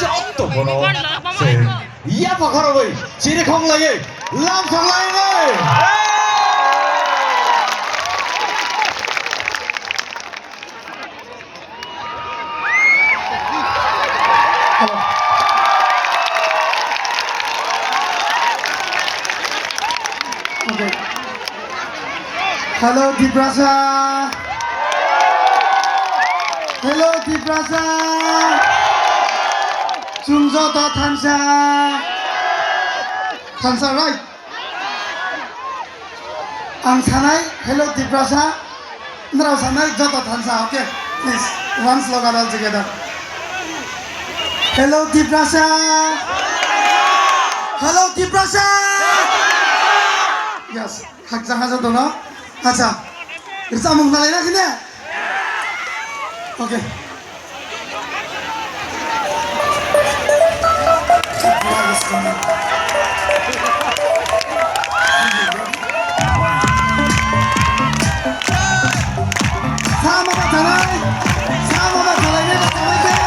chót tụ của nó sẽ yếp vào con rồi chỉ để không lấy gì làm thằng lấy này Okay. Hello, Diprasa. Hello, Diprasa. Chungjo to Thansa. Thansa, right? Ang sanai, hello, Diprasa. Nrao sanai, joto Thansa. Okay, please, one slogan all together. Hello, Diprasa. Hello, Diprasa. Yes, hakjang aja tuh no. Acha, kita mau mulai lagi nih. Oke. Sama batalai, sama batalai ini batalai deh.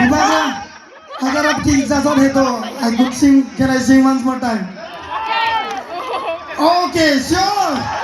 Dibaga, अगर आपकी इजाजत है तो I could sing. Can I sing once more time? Okay, sure.